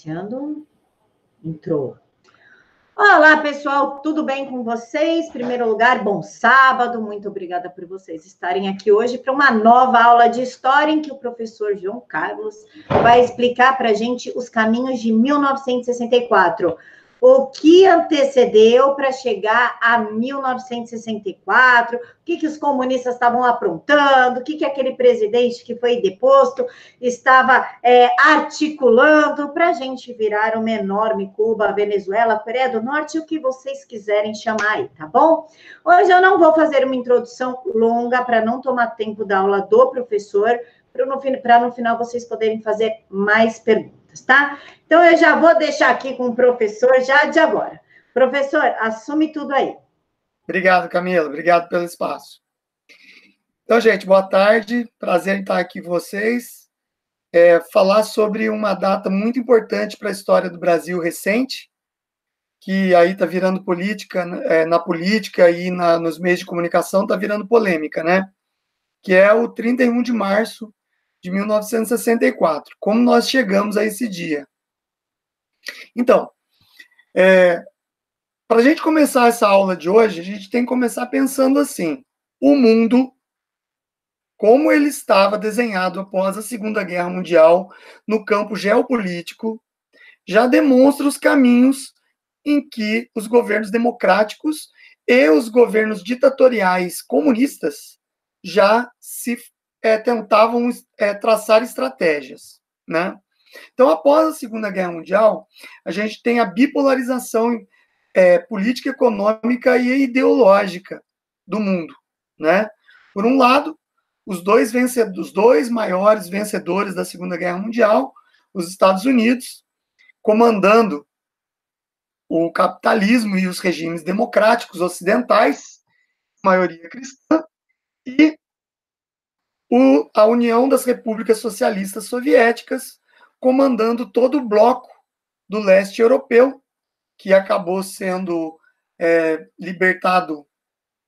iniciando. Entrou. Olá, pessoal, tudo bem com vocês? Em primeiro lugar, bom sábado. Muito obrigada por vocês estarem aqui hoje para uma nova aula de história em que o professor João Carlos vai explicar para a gente os caminhos de 1964. O que antecedeu para chegar a 1964, o que os comunistas estavam aprontando, o que aquele presidente que foi deposto estava articulando para a gente virar uma enorme Cuba, Venezuela, Coreia do Norte, o que vocês quiserem chamar aí, tá bom? Hoje eu não vou fazer uma introdução longa para não tomar tempo da aula do professor, para no final vocês poderem fazer mais perguntas, tá? Então, eu já vou deixar aqui com o professor já de agora. Professor, assume tudo aí. Obrigado, Camila. Obrigado pelo espaço. Então, gente, boa tarde. Prazer em estar aqui com vocês. Falar sobre uma data muito importante para a história do Brasil recente, que aí está virando política, na política e nos meios de comunicação está virando polêmica, né? Que é o 31 de março de 1964. Como nós chegamos a esse dia? Então, para a gente começar essa aula de hoje, a gente tem que começar pensando assim: o mundo, como ele estava desenhado após a Segunda Guerra Mundial, no campo geopolítico, já demonstra os caminhos em que os governos democráticos e os governos ditatoriais comunistas já se tentavam traçar estratégias, né? Então, após a Segunda Guerra Mundial, a gente tem a bipolarização política, econômica e ideológica do mundo, né? Por um lado, os dois maiores vencedores da Segunda Guerra Mundial, os Estados Unidos, comandando o capitalismo e os regimes democráticos ocidentais, maioria cristã, e a União das Repúblicas Socialistas Soviéticas, comandando todo o bloco do leste europeu, que acabou sendo libertado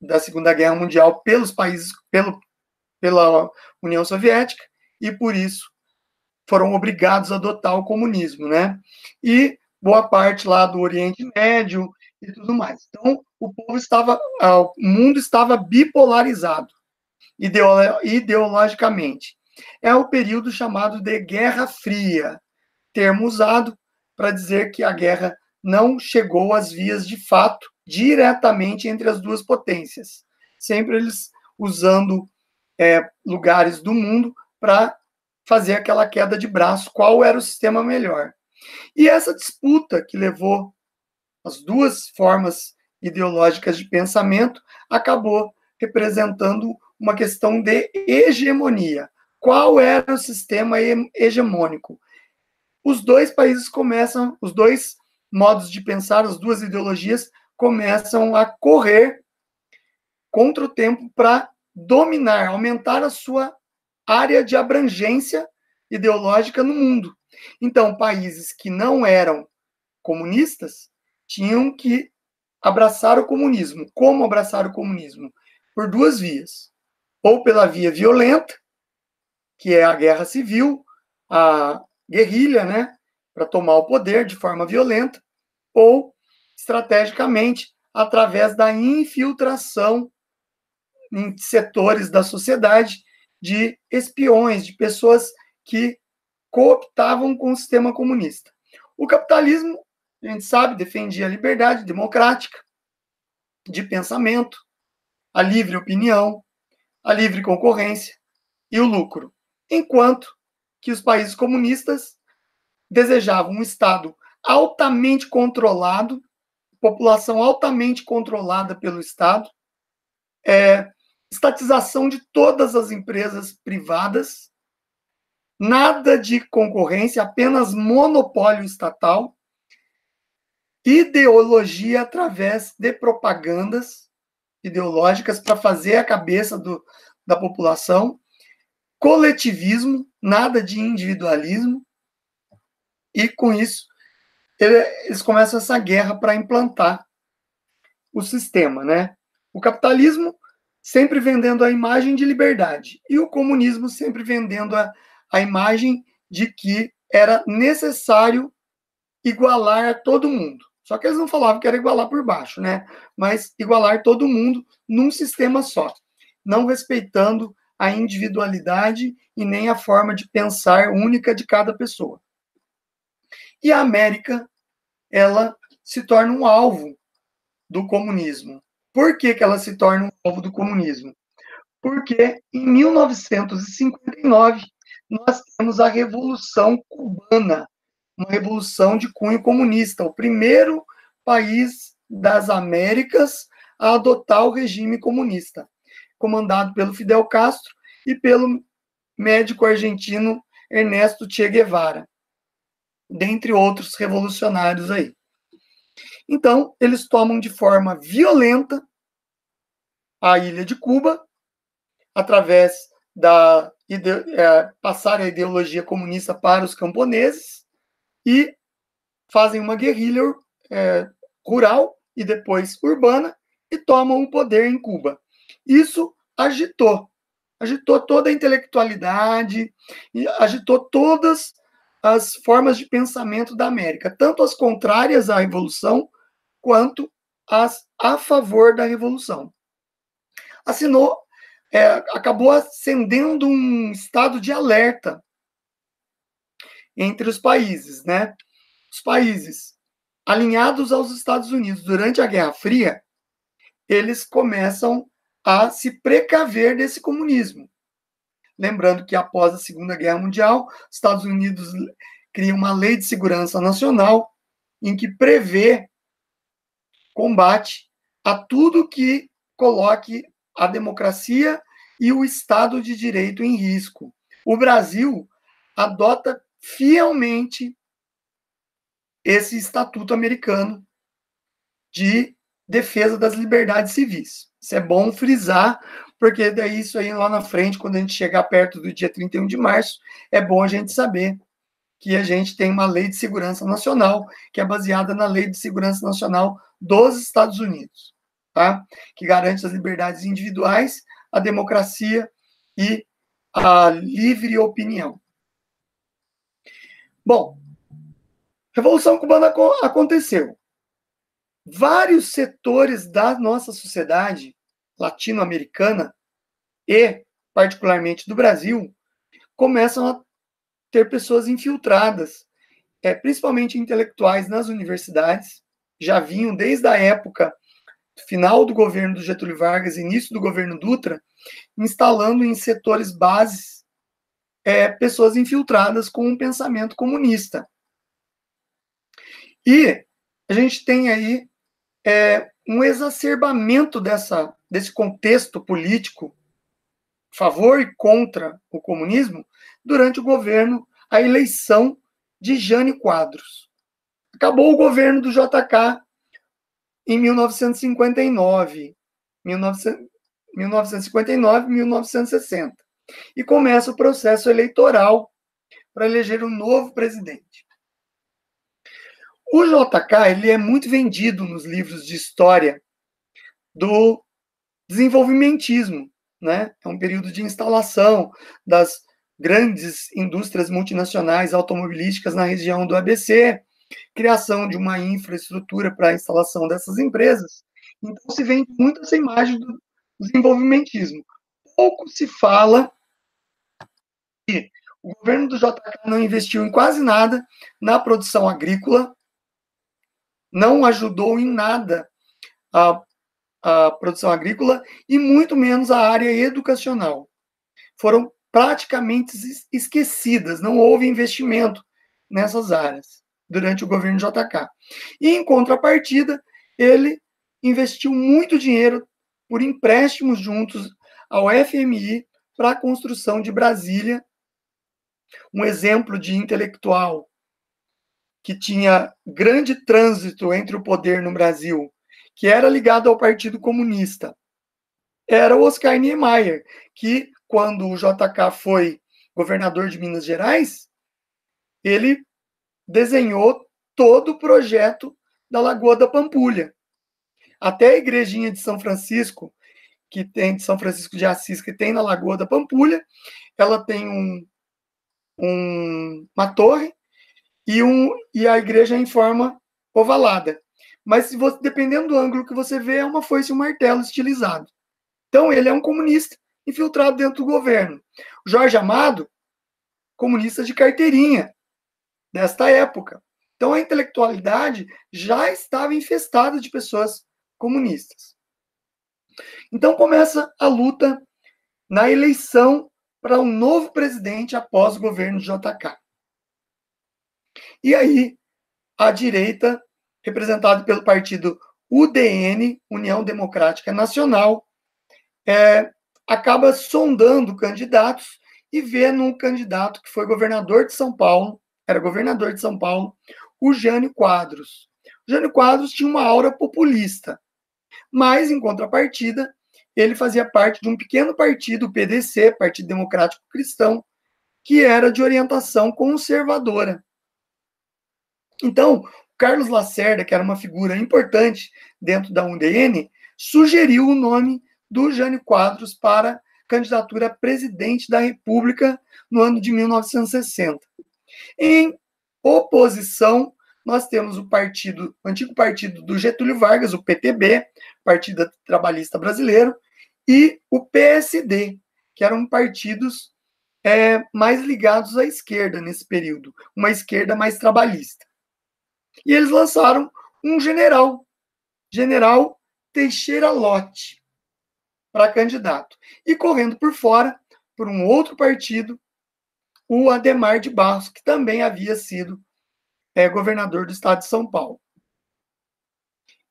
da Segunda Guerra Mundial pelos países, pela União Soviética, e por isso foram obrigados a adotar o comunismo, né? E boa parte lá do Oriente Médio e tudo mais. Então, o mundo estava bipolarizado ideologicamente. É o período chamado de Guerra Fria, termo usado para dizer que a guerra não chegou às vias de fato diretamente entre as duas potências. Sempre eles usando lugares do mundo para fazer aquela queda de braço, qual era o sistema melhor. E essa disputa que levou as duas formas ideológicas de pensamento acabou representando uma questão de hegemonia. Qual era o sistema hegemônico? Os dois modos de pensar, as duas ideologias começam a correr contra o tempo para dominar, aumentar a sua área de abrangência ideológica no mundo. Então, países que não eram comunistas tinham que abraçar o comunismo. Como abraçar o comunismo? Por duas vias. Ou pela via violenta, que é a guerra civil, a guerrilha, né, para tomar o poder de forma violenta, ou estrategicamente através da infiltração em setores da sociedade de espiões, de pessoas que cooptavam com o sistema comunista. O capitalismo, a gente sabe, defendia a liberdade democrática de pensamento, a livre opinião, a livre concorrência e o lucro. Enquanto que os países comunistas desejavam um Estado altamente controlado, população altamente controlada pelo Estado, estatização de todas as empresas privadas, nada de concorrência, apenas monopólio estatal, ideologia através de propagandas ideológicas para fazer a cabeça da população, coletivismo, nada de individualismo, e com isso eles começam essa guerra para implantar o sistema, né? O capitalismo sempre vendendo a imagem de liberdade e o comunismo sempre vendendo a imagem de que era necessário igualar todo mundo. Só que eles não falavam que era igualar por baixo, né? Mas igualar todo mundo num sistema só, não respeitando a individualidade e nem a forma de pensar única de cada pessoa. E a América, ela se torna um alvo do comunismo. Por que ela se torna um alvo do comunismo? Porque em 1959 nós temos a Revolução Cubana, uma revolução de cunho comunista, o primeiro país das Américas a adotar o regime comunista, comandado pelo Fidel Castro e pelo médico argentino Ernesto Che Guevara, dentre outros revolucionários aí. Então, eles tomam de forma violenta a ilha de Cuba, através da passar a ideologia comunista para os camponeses e fazem uma guerrilha rural e depois urbana e tomam o poder em Cuba. Isso agitou toda a intelectualidade e agitou todas as formas de pensamento da América, tanto as contrárias à revolução quanto as a favor da revolução. Acabou acendendo um estado de alerta entre os países, né? Os países alinhados aos Estados Unidos durante a Guerra Fria, eles começam a se precaver desse comunismo. Lembrando que após a Segunda Guerra Mundial, os Estados Unidos criam uma lei de segurança nacional em que prevê combate a tudo que coloque a democracia e o Estado de Direito em risco. O Brasil adota fielmente esse Estatuto Americano de Defesa das Liberdades Civis. Isso é bom frisar, porque daí isso aí lá na frente, quando a gente chegar perto do dia 31 de março, é bom a gente saber que a gente tem uma lei de segurança nacional, que é baseada na Lei de Segurança Nacional dos Estados Unidos, tá? Que garante as liberdades individuais, a democracia e a livre opinião. Bom, Revolução Cubana aconteceu. Vários setores da nossa sociedade latino-americana e, particularmente, do Brasil, começam a ter pessoas infiltradas, principalmente intelectuais nas universidades, já vinham desde a época final do governo do Getúlio Vargas, início do governo Dutra, instalando em setores bases pessoas infiltradas com um pensamento comunista. E a gente tem aí um exacerbamento desse contexto político, favor e contra o comunismo, durante o governo, a eleição de Jânio Quadros. Acabou o governo do JK em 1959, 1960. E começa o processo eleitoral para eleger um novo presidente. O JK ele é muito vendido nos livros de história do desenvolvimentismo, né? É um período de instalação das grandes indústrias multinacionais automobilísticas na região do ABC, criação de uma infraestrutura para a instalação dessas empresas. Então, se vende muito essa imagem do desenvolvimentismo. Pouco se fala que o governo do JK não investiu em quase nada na produção agrícola, não ajudou em nada a produção agrícola e muito menos a área educacional. Foram praticamente esquecidas, não houve investimento nessas áreas durante o governo JK. E, em contrapartida, ele investiu muito dinheiro por empréstimos juntos ao FMI para a construção de Brasília, um exemplo de intelectual que tinha grande trânsito entre o poder no Brasil, que era ligado ao Partido Comunista, era o Oscar Niemeyer, que, quando o JK foi governador de Minas Gerais, ele desenhou todo o projeto da Lagoa da Pampulha. Até a igrejinha de São Francisco, de São Francisco de Assis, que tem na Lagoa da Pampulha, ela tem uma torre e a igreja é em forma ovalada. Mas, se você, dependendo do ângulo que você vê, é uma foice e um martelo estilizado. Então, ele é um comunista infiltrado dentro do governo. Jorge Amado, comunista de carteirinha, desta época. Então, a intelectualidade já estava infestada de pessoas comunistas. Então, começa a luta na eleição para um novo presidente após o governo de JK. E aí, a direita, representada pelo partido UDN, União Democrática Nacional, acaba sondando candidatos e vê num candidato que foi governador de São Paulo, era governador de São Paulo, o Jânio Quadros. O Jânio Quadros tinha uma aura populista, mas, em contrapartida, ele fazia parte de um pequeno partido, o PDC, Partido Democrático Cristão, que era de orientação conservadora. Então, Carlos Lacerda, que era uma figura importante dentro da UDN, sugeriu o nome do Jânio Quadros para candidatura a presidente da República no ano de 1960. Em oposição, nós temos o antigo partido do Getúlio Vargas, o PTB, Partido Trabalhista Brasileiro, e o PSD, que eram partidos mais ligados à esquerda nesse período, uma esquerda mais trabalhista. E eles lançaram um general Teixeira Lott, para candidato. E correndo por fora, por um outro partido, o Adhemar de Barros, que também havia sido governador do estado de São Paulo.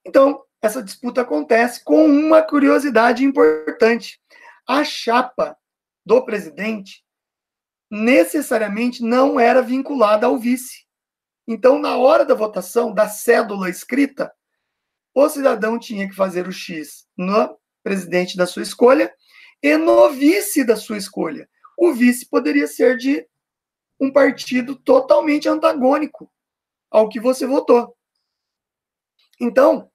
Então, essa disputa acontece com uma curiosidade importante. A chapa do presidente necessariamente não era vinculada ao vice. Então, na hora da votação, da cédula escrita, o cidadão tinha que fazer o X no presidente da sua escolha e no vice da sua escolha. O vice poderia ser de um partido totalmente antagônico ao que você votou. Então,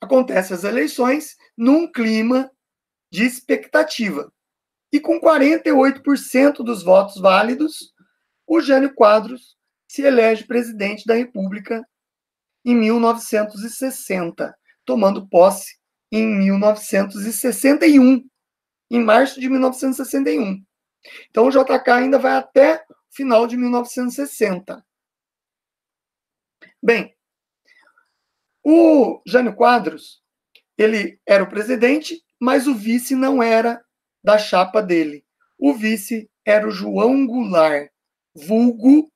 acontecem as eleições num clima de expectativa. E com 48% dos votos válidos, o Jânio Quadros se elege presidente da República em 1960, tomando posse em 1961, em março de 1961. Então, o JK ainda vai até o final de 1960. Bem, o Jânio Quadros, ele era o presidente, mas o vice não era da chapa dele. O vice era o João Goulart, vulgo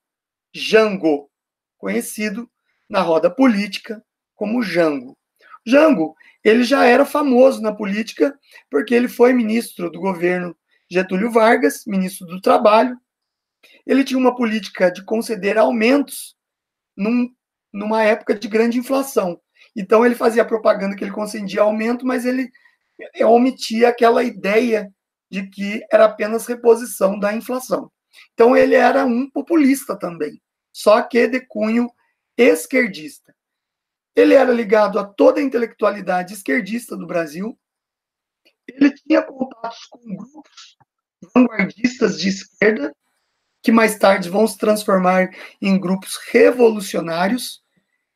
Jango, conhecido na roda política como Jango. Jango, ele já era famoso na política porque ele foi ministro do governo Getúlio Vargas, ministro do Trabalho. Ele tinha uma política de conceder aumentos numa época de grande inflação. Então, ele fazia propaganda que ele concedia aumento, mas ele omitia aquela ideia de que era apenas reposição da inflação. Então, ele era um populista também, só que de cunho esquerdista. Ele era ligado a toda a intelectualidade esquerdista do Brasil. Ele tinha contatos com grupos vanguardistas de esquerda, que mais tarde vão se transformar em grupos revolucionários,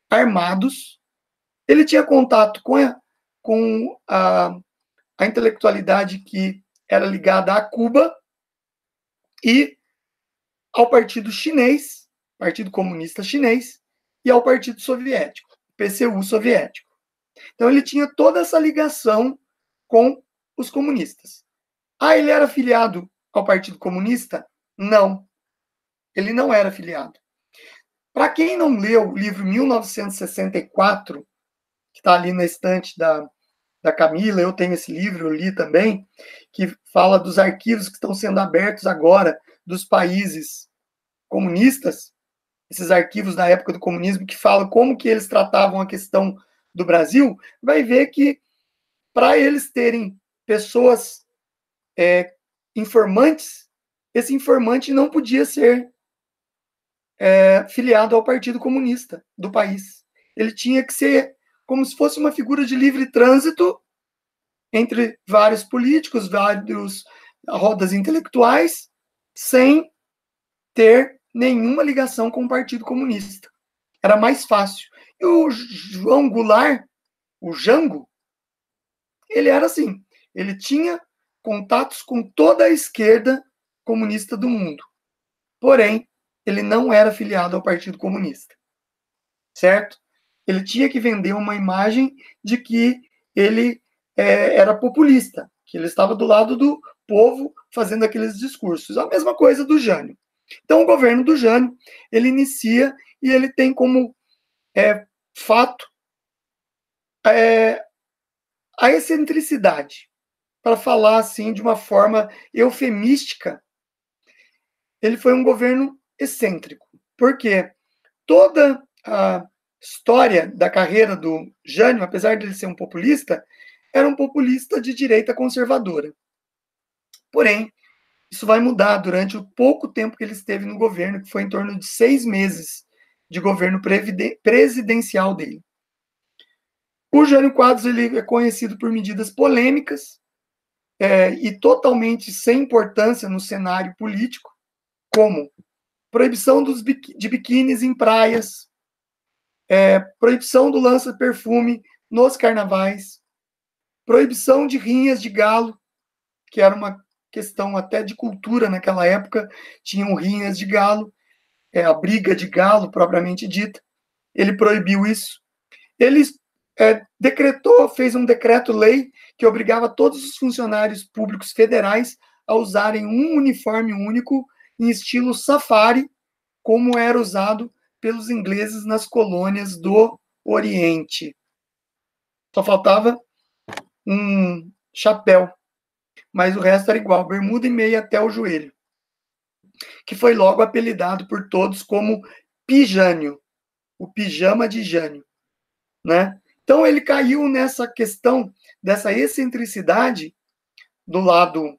armados. Ele tinha contato com a intelectualidade que era ligada a Cuba e ao Partido Chinês, Partido Comunista Chinês, e ao Partido Soviético, PCU soviético. Então, ele tinha toda essa ligação com os comunistas. Ele era filiado ao Partido Comunista? Não. Ele não era filiado. Para quem não leu o livro 1964, que está ali na estante da Camila, eu tenho esse livro, eu li também, que fala dos arquivos que estão sendo abertos agora dos países comunistas, esses arquivos da época do comunismo, que falam como que eles tratavam a questão do Brasil, vai ver que, para eles terem pessoas informantes, esse informante não podia ser filiado ao Partido Comunista do país. Ele tinha que ser como se fosse uma figura de livre trânsito entre vários políticos, várias rodas intelectuais, sem ter nenhuma ligação com o Partido Comunista. Era mais fácil. E o João Goulart, o Jango, ele era assim, ele tinha contatos com toda a esquerda comunista do mundo. Porém, ele não era filiado ao Partido Comunista. Certo? Ele tinha que vender uma imagem de que ele era populista, que ele estava do lado do povo fazendo aqueles discursos. A mesma coisa do Jânio. Então, o governo do Jânio, ele inicia e ele tem como fato a excentricidade. Para falar assim de uma forma eufemística, ele foi um governo excêntrico. Por quê? Toda a história da carreira do Jânio, apesar de ele ser um populista, era um populista de direita conservadora. Porém, isso vai mudar durante o pouco tempo que ele esteve no governo, que foi em torno de 6 meses de governo presidencial dele. O Jânio Quadros ele é conhecido por medidas polêmicas e totalmente sem importância no cenário político, como proibição de biquínis em praias, proibição do lança-perfume nos carnavais, proibição de rinhas de galo, que era uma questão até de cultura naquela época, tinham rinhas de galo, a briga de galo propriamente dita. Ele proibiu isso. Ele fez um decreto-lei que obrigava todos os funcionários públicos federais a usarem um uniforme único em estilo safari, como era usado pelos ingleses nas colônias do Oriente. Só faltava um chapéu, mas o resto era igual, bermuda e meia até o joelho, que foi logo apelidado por todos como pijânio, o pijama de Jânio, né? Então ele caiu nessa questão dessa excentricidade do lado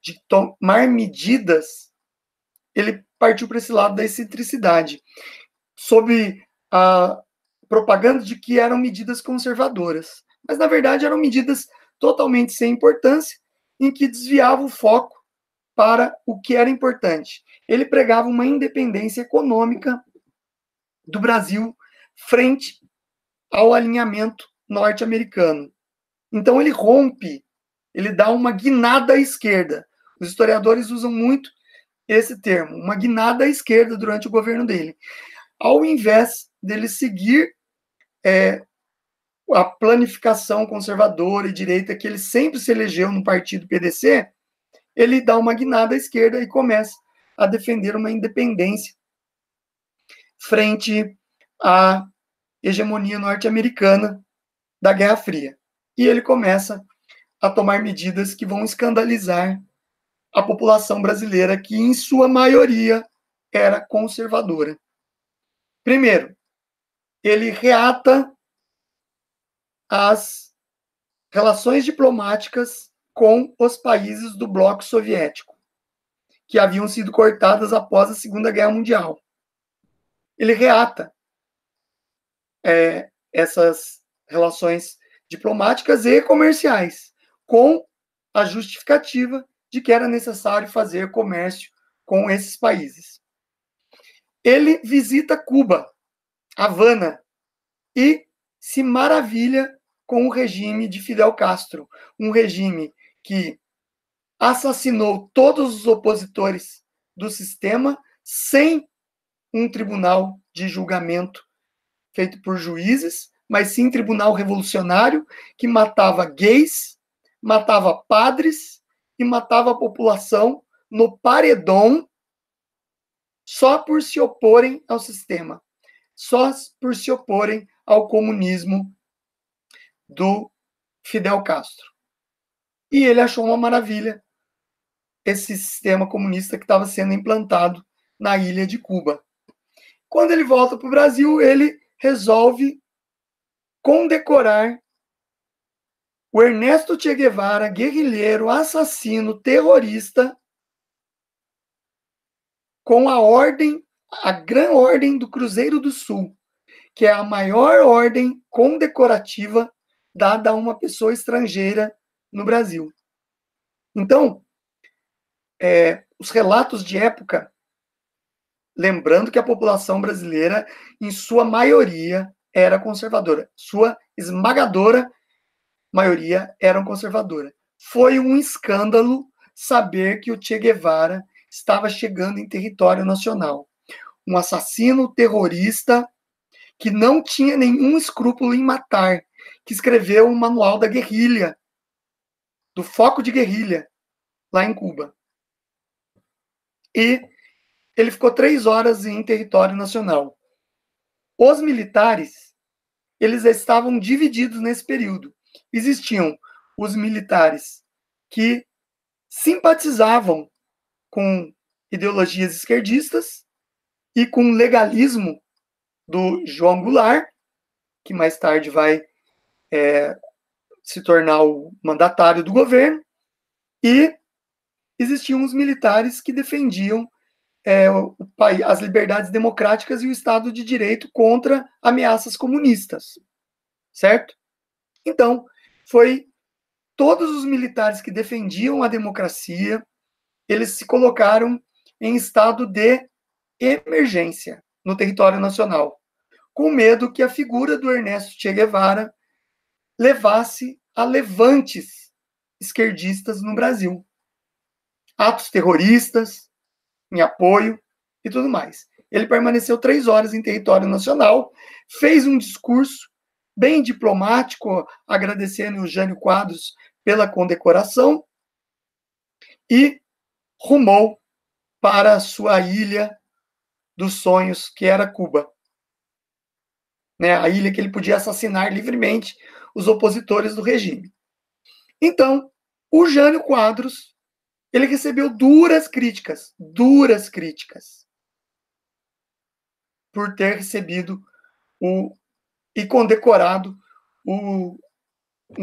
de tomar medidas. Ele partiu para esse lado da excentricidade, sob a propaganda de que eram medidas conservadoras. Mas, na verdade, eram medidas totalmente sem importância, em que desviavam o foco para o que era importante. Ele pregava uma independência econômica do Brasil frente ao alinhamento norte-americano. Então, ele rompe, ele dá uma guinada à esquerda. Os historiadores usam muito esse termo, uma guinada à esquerda durante o governo dele. Ao invés dele seguir a planificação conservadora e direita que ele sempre se elegeu no partido PDC, ele dá uma guinada à esquerda e começa a defender uma independência frente à hegemonia norte-americana da Guerra Fria. E ele começa a tomar medidas que vão escandalizar a população brasileira, que em sua maioria era conservadora. Primeiro, ele reata as relações diplomáticas com os países do bloco soviético, que haviam sido cortadas após a Segunda Guerra Mundial. Ele reata essas relações diplomáticas e comerciais, com a justificativa de que era necessário fazer comércio com esses países. Ele visita Cuba, Havana, e se maravilha com o regime de Fidel Castro, um regime que assassinou todos os opositores do sistema sem um tribunal de julgamento feito por juízes, mas sim tribunal revolucionário que matava gays, matava padres e matava a população no paredão só por se oporem ao sistema, só por se oporem ao comunismo do Fidel Castro. E ele achou uma maravilha esse sistema comunista que estava sendo implantado na ilha de Cuba. Quando ele volta para o Brasil, ele resolve condecorar o Ernesto Che Guevara, guerrilheiro, assassino, terrorista, com a Gran Ordem do Cruzeiro do Sul, que é a maior ordem condecorativa dada a uma pessoa estrangeira no Brasil. Então, os relatos de época, lembrando que a população brasileira, em sua maioria, era conservadora. Sua esmagadora maioria era conservadora. Foi um escândalo saber que o Che Guevara estava chegando em território nacional. Um assassino terrorista que não tinha nenhum escrúpulo em matar, que escreveu um manual da guerrilha, do foco de guerrilha, lá em Cuba. E ele ficou 3 horas em território nacional. Os militares, eles estavam divididos nesse período. Existiam os militares que simpatizavam com ideologias esquerdistas e com legalismo do João Goulart, que mais tarde vai se tornar o mandatário do governo, e existiam os militares que defendiam as liberdades democráticas e o Estado de Direito contra ameaças comunistas, certo? Então, foi todos os militares que defendiam a democracia, eles se colocaram em estado de emergência no território nacional, com medo que a figura do Ernesto Che Guevara levasse a levantes esquerdistas no Brasil. Atos terroristas, em apoio e tudo mais. Ele permaneceu 3 horas em território nacional, fez um discurso bem diplomático, agradecendo o Jânio Quadros pela condecoração e rumou para a sua ilha dos sonhos, que era Cuba. Né? A ilha que ele podia assassinar livremente os opositores do regime. Então, o Jânio Quadros, ele recebeu duras críticas, por ter recebido e condecorado um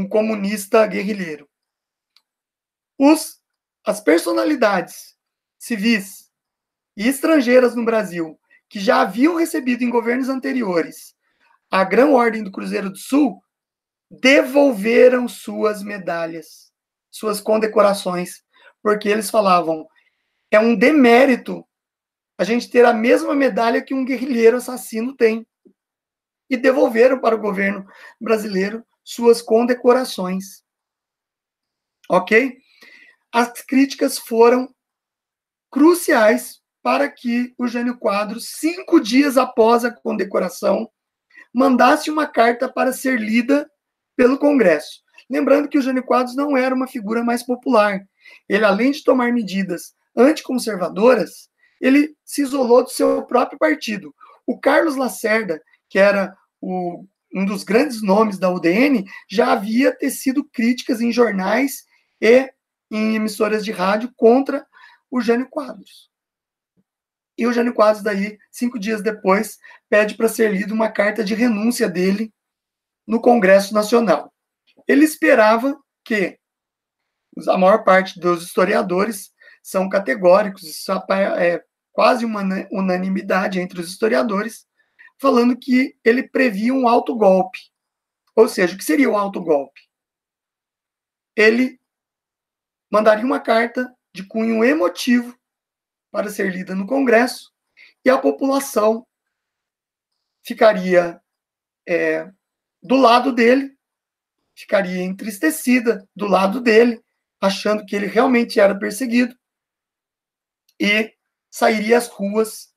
comunista guerrilheiro. As personalidades civis e estrangeiras no Brasil, que já haviam recebido em governos anteriores a Grã Ordem do Cruzeiro do Sul, devolveram suas medalhas, suas condecorações, porque eles falavam, é um demérito a gente ter a mesma medalha que um guerrilheiro assassino tem. E devolveram para o governo brasileiro suas condecorações. Ok? As críticas foram cruciais para que o Jânio Quadros, 5 dias após a condecoração, mandasse uma carta para ser lida pelo Congresso. Lembrando que o Jânio Quadros não era uma figura mais popular. Ele, além de tomar medidas anticonservadoras, ele se isolou do seu próprio partido. O Carlos Lacerda, que era um dos grandes nomes da UDN, já havia tecido críticas em jornais e em emissoras de rádio contra o Jânio Quadros. E o Jânio Quadros, daí, 5 dias depois, pede para ser lida uma carta de renúncia dele no Congresso Nacional. Ele esperava que a maior parte dos historiadores são categóricos, isso é quase uma unanimidade entre os historiadores, falando que ele previa um autogolpe. Ou seja, o que seria um autogolpe? Ele mandaria uma carta de cunho emotivo para ser lida no Congresso e a população ficaria do lado dele, ficaria entristecida do lado dele, achando que ele realmente era perseguido e sairia às ruas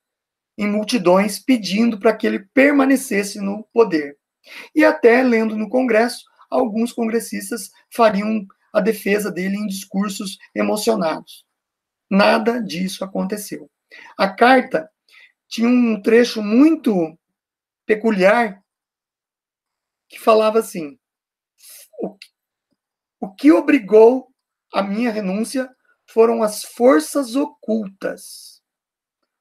em multidões pedindo para que ele permanecesse no poder. E até, lendo no Congresso, alguns congressistas fariam a defesa dele em discursos emocionados. Nada disso aconteceu. A carta tinha um trecho muito peculiar que falava assim: o que obrigou a minha renúncia foram as forças ocultas.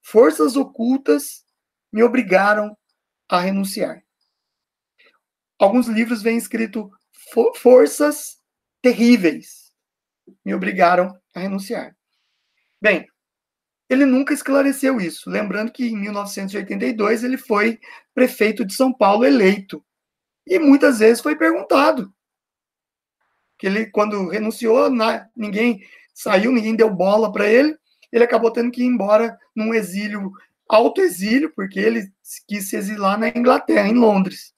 Forças ocultas me obrigaram a renunciar. Alguns livros vêm escrito forças terríveis me obrigaram a renunciar. Bem, ele nunca esclareceu isso. Lembrando que em 1982 ele foi prefeito de São Paulo eleito. E muitas vezes foi perguntado. Que ele, quando renunciou, ninguém saiu, ninguém deu bola para ele. ele acabou tendo que ir embora num exílio, autoexílio, porque ele quis se exilar na Inglaterra, em Londres.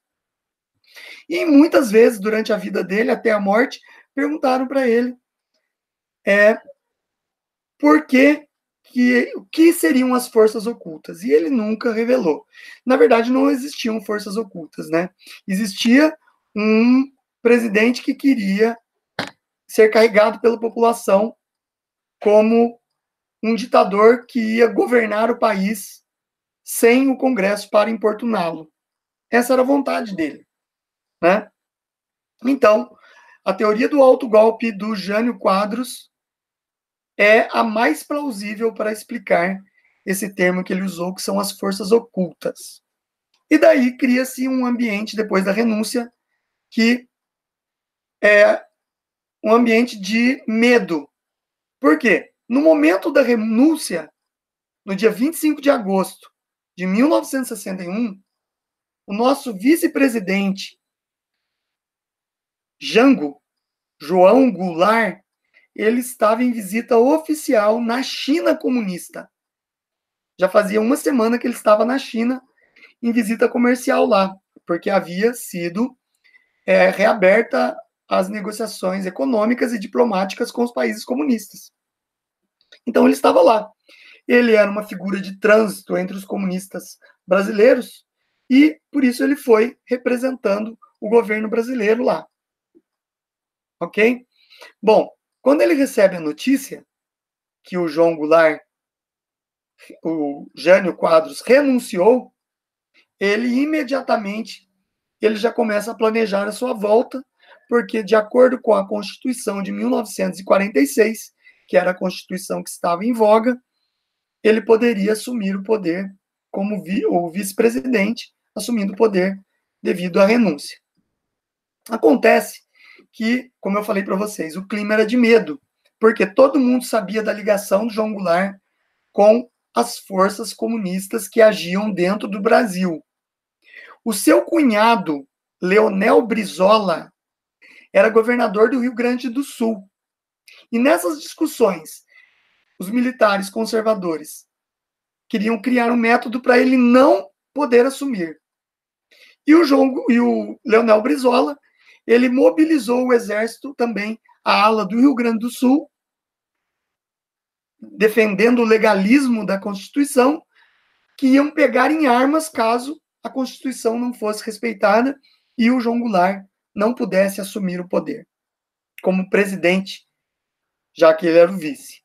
E muitas vezes, durante a vida dele, até a morte, perguntaram para ele por o que seriam as forças ocultas. E ele nunca revelou. Na verdade, não existiam forças ocultas, né? Existia um presidente que queria ser carregado pela população como um ditador que ia governar o país sem o Congresso para importuná-lo. Essa era a vontade dele, né? Então, a teoria do autogolpe do Jânio Quadros é a mais plausível para explicar esse termo que ele usou, que são as forças ocultas. E daí cria-se um ambiente, depois da renúncia, que é um ambiente de medo. Por quê? No momento da renúncia, no dia 25 de agosto de 1961, o nosso vice-presidente, João Goulart, ele estava em visita oficial na China comunista. Já fazia uma semana que ele estava na China em visita comercial lá, porque havia sido reaberta as negociações econômicas e diplomáticas com os países comunistas. Então ele estava lá. Ele era uma figura de trânsito entre os comunistas brasileiros e, por isso, ele foi representando o governo brasileiro lá. Ok? Bom, quando ele recebe a notícia que o João Goulart, o Jânio Quadros, renunciou, ele imediatamente ele já começa a planejar a sua volta, porque, de acordo com a Constituição de 1946, que era a Constituição que estava em voga, ele poderia assumir o poder como o vice-presidente, assumindo o poder devido à renúncia. Acontece que, como eu falei para vocês, o clima era de medo, porque todo mundo sabia da ligação do João Goulart com as forças comunistas que agiam dentro do Brasil. O seu cunhado, Leonel Brizola, era governador do Rio Grande do Sul. E nessas discussões, os militares conservadores queriam criar um método para ele não poder assumir. E o Leonel Brizola, ele mobilizou o exército também, a ala do Rio Grande do Sul, defendendo o legalismo da Constituição, que iam pegar em armas caso a Constituição não fosse respeitada e o João Goulart não pudesse assumir o poder como presidente, já que ele era o vice.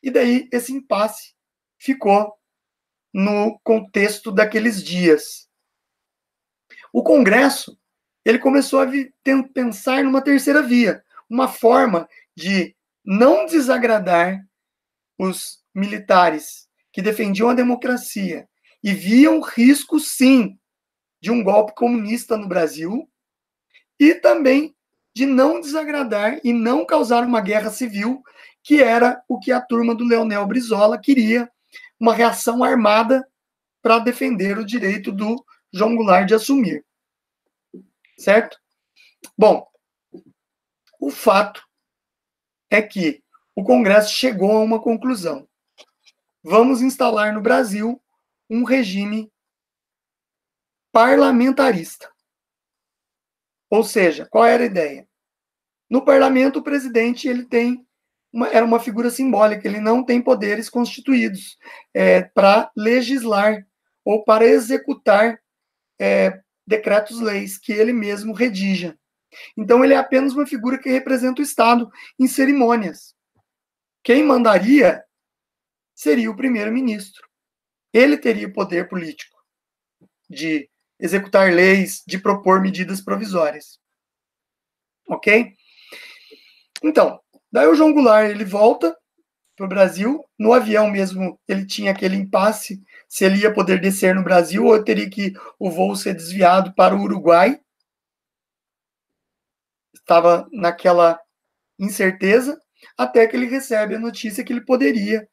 E daí esse impasse ficou no contexto daqueles dias. O Congresso, ele começou a pensar numa terceira via, uma forma de não desagradar os militares que defendiam a democracia e viam risco, sim, de um golpe comunista no Brasil e também de não desagradar e não causar uma guerra civil, que era o que a turma do Leonel Brizola queria, uma reação armada para defender o direito do João Goulart de assumir. Certo? Bom, o fato é que o Congresso chegou a uma conclusão. Vamos instalar no Brasil um regime parlamentarista. Ou seja, qual era a ideia? No parlamento, o presidente ele era uma figura simbólica, ele não tem poderes constituídos para legislar ou para executar decretos-leis que ele mesmo redija. Então, ele é apenas uma figura que representa o Estado em cerimônias. Quem mandaria seria o primeiro-ministro. Ele teria poder político de executar leis, de propor medidas provisórias. Ok? Então, daí o João Goulart, ele volta para o Brasil. No avião mesmo, ele tinha aquele impasse, se ele ia poder descer no Brasil ou teria que o voo ser desviado para o Uruguai. Estava naquela incerteza, até que ele recebe a notícia que ele poderia,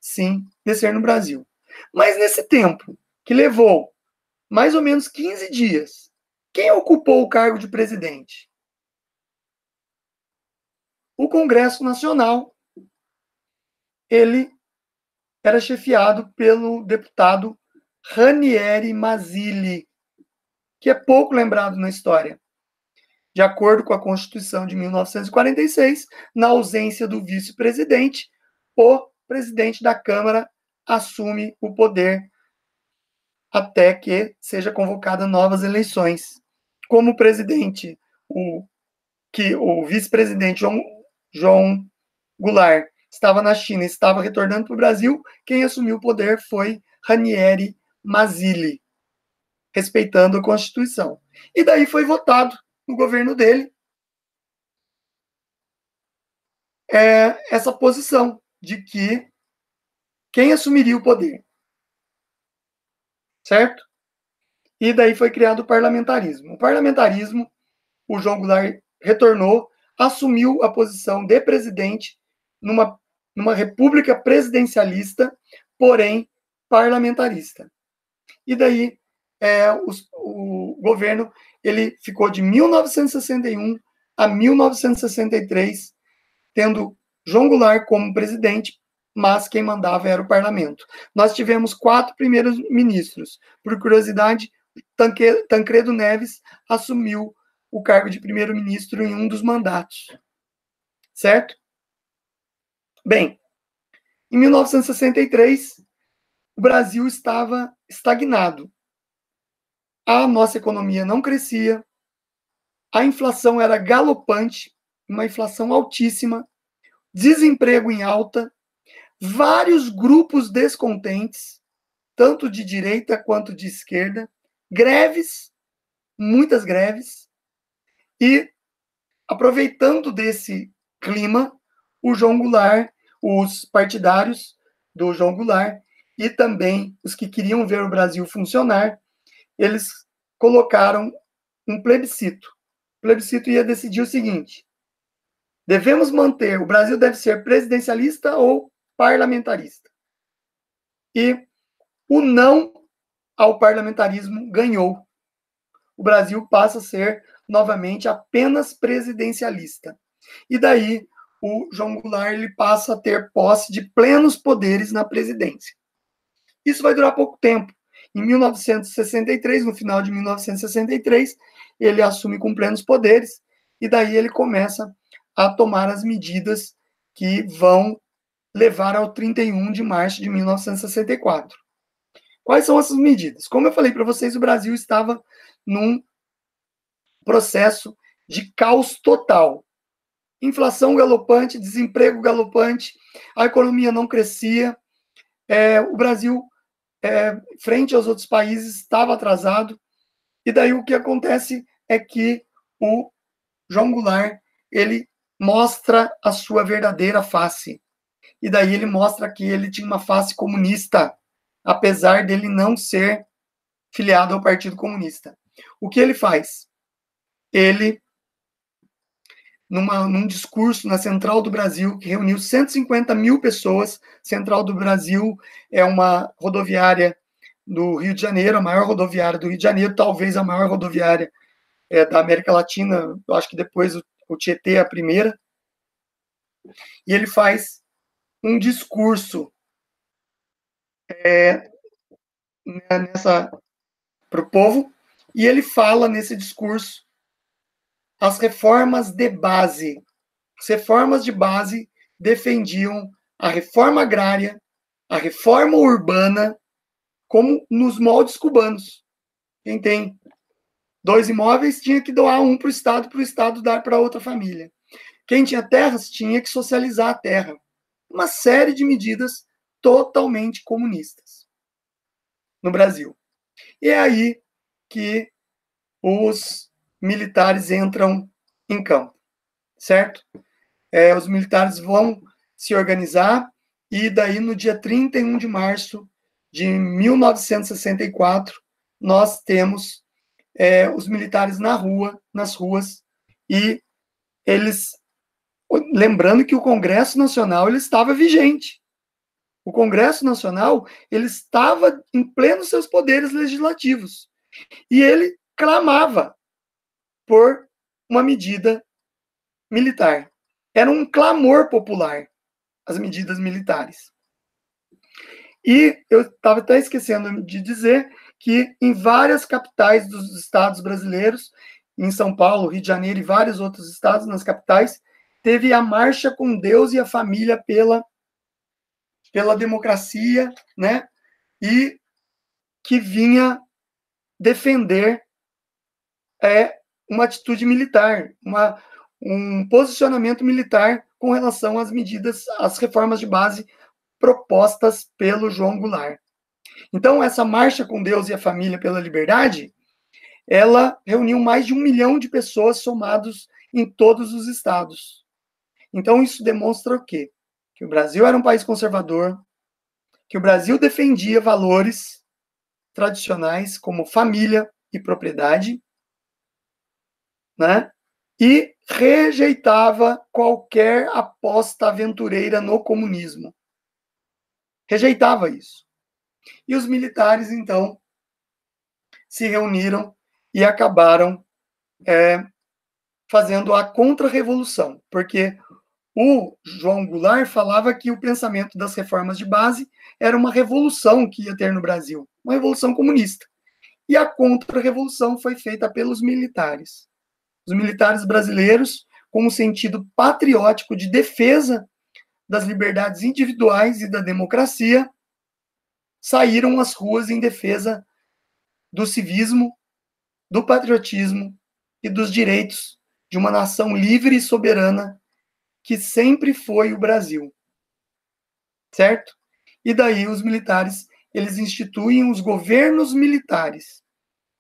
sim, descer no Brasil. Mas nesse tempo, que levou mais ou menos 15 dias, quem ocupou o cargo de presidente? O Congresso Nacional, ele era chefiado pelo deputado Ranieri Mazzilli, que é pouco lembrado na história. De acordo com a Constituição de 1946, na ausência do vice-presidente, o presidente da Câmara assume o poder até que seja convocada novas eleições. Como presidente, o vice-presidente João Goulart estava na China e estava retornando para o Brasil, quem assumiu o poder foi Ranieri Mazzilli, respeitando a Constituição. E daí foi votado no governo dele essa posição de que quem assumiria o poder, certo? E daí foi criado o parlamentarismo. O parlamentarismo, o João Goulart retornou, assumiu a posição de presidente numa república presidencialista, porém parlamentarista. E daí o governo ele ficou de 1961 a 1963, tendo João Goulart como presidente, mas quem mandava era o parlamento. Nós tivemos 4 primeiros ministros. Por curiosidade, Tancredo Neves assumiu o cargo de primeiro-ministro em um dos mandatos. Certo? Bem, em 1963, o Brasil estava estagnado. A nossa economia não crescia, a inflação era galopante, uma inflação altíssima, desemprego em alta, vários grupos descontentes, tanto de direita quanto de esquerda, greves, muitas greves, e aproveitando desse clima, o João Goulart, os partidários do João Goulart e também os que queriam ver o Brasil funcionar, eles colocaram um plebiscito. O plebiscito ia decidir o seguinte: o Brasil deve ser presidencialista ou parlamentarista. E o não ao parlamentarismo ganhou. O Brasil passa a ser novamente apenas presidencialista. E daí o João Goulart ele passa a ter posse de plenos poderes na presidência. Isso vai durar pouco tempo. Em 1963, no final de 1963, ele assume com plenos poderes e daí ele começa a tomar as medidas que vão levar ao 31 de março de 1964. Quais são essas medidas? Como eu falei para vocês, o Brasil estava num processo de caos total. Inflação galopante, desemprego galopante, a economia não crescia, o Brasil, frente aos outros países, estava atrasado, e daí o que acontece é que o João Goulart, ele mostra a sua verdadeira face, e daí ele mostra que ele tinha uma face comunista, apesar dele não ser filiado ao Partido Comunista. O que ele faz? Ele, num discurso na Central do Brasil, que reuniu 150 mil pessoas, Central do Brasil é uma rodoviária do Rio de Janeiro, a maior rodoviária do Rio de Janeiro, talvez a maior rodoviária da América Latina, eu acho que depois o Tietê é a primeira, e ele faz um discurso para o povo, e ele fala nesse discurso as reformas de base. As reformas de base defendiam a reforma agrária, a reforma urbana, como nos moldes cubanos. Quem tem 2 imóveis tinha que doar um para o Estado dar para outra família. Quem tinha terras tinha que socializar a terra. Uma série de medidas totalmente comunistas no Brasil. E é aí que os militares entram em campo, certo? Os militares vão se organizar e daí no dia 31 de março de 1964 nós temos os militares nas ruas, e eles, lembrando que o Congresso Nacional ele estava vigente. O Congresso Nacional ele estava em plenos seus poderes legislativos e ele clamava por uma medida militar. Era um clamor popular as medidas militares. E eu estava até esquecendo de dizer que em várias capitais dos estados brasileiros, em São Paulo, Rio de Janeiro e vários outros estados, nas capitais, teve a marcha com Deus e a família pela democracia, né? E que vinha defender uma atitude militar, um posicionamento militar com relação às medidas, às reformas de base propostas pelo João Goulart. Então, essa marcha com Deus e a família pela liberdade, ela reuniu mais de 1 milhão de pessoas somados em todos os estados. Então, isso demonstra o quê? Que o Brasil era um país conservador, que o Brasil defendia valores tradicionais como família e propriedade, né? E rejeitava qualquer aposta aventureira no comunismo. Rejeitava isso. E os militares, então, se reuniram e acabaram fazendo a contra-revolução, porque o João Goulart falava que o pensamento das reformas de base era uma revolução que ia ter no Brasil, uma revolução comunista. E a contra-revolução foi feita pelos militares. Os militares brasileiros, com um sentido patriótico de defesa das liberdades individuais e da democracia, saíram às ruas em defesa do civismo, do patriotismo e dos direitos de uma nação livre e soberana que sempre foi o Brasil. Certo? E daí os militares, eles instituem os governos militares.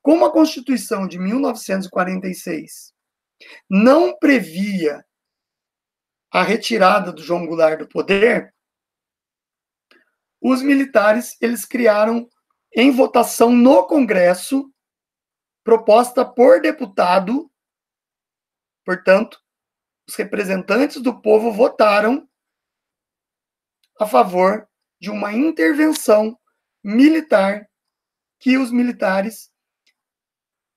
Como a Constituição de 1946 não previa a retirada do João Goulart do poder, os militares, eles criaram em votação no Congresso, proposta por deputado, portanto, os representantes do povo votaram a favor de uma intervenção militar, que os militares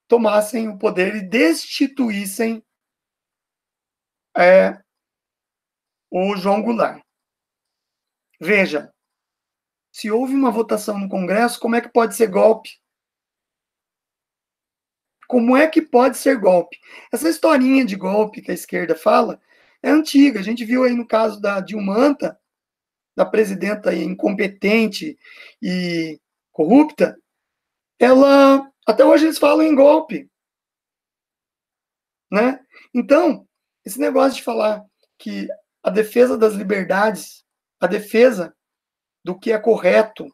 tomassem o poder e destituíssem o João Goulart. Veja, se houve uma votação no Congresso, como é que pode ser golpe? Como é que pode ser golpe? Essa historinha de golpe que a esquerda fala é antiga. A gente viu aí no caso da Dilmanta, da presidenta incompetente e corrupta, ela, até hoje eles falam em golpe, né? Então, esse negócio de falar que a defesa das liberdades, a defesa do que é correto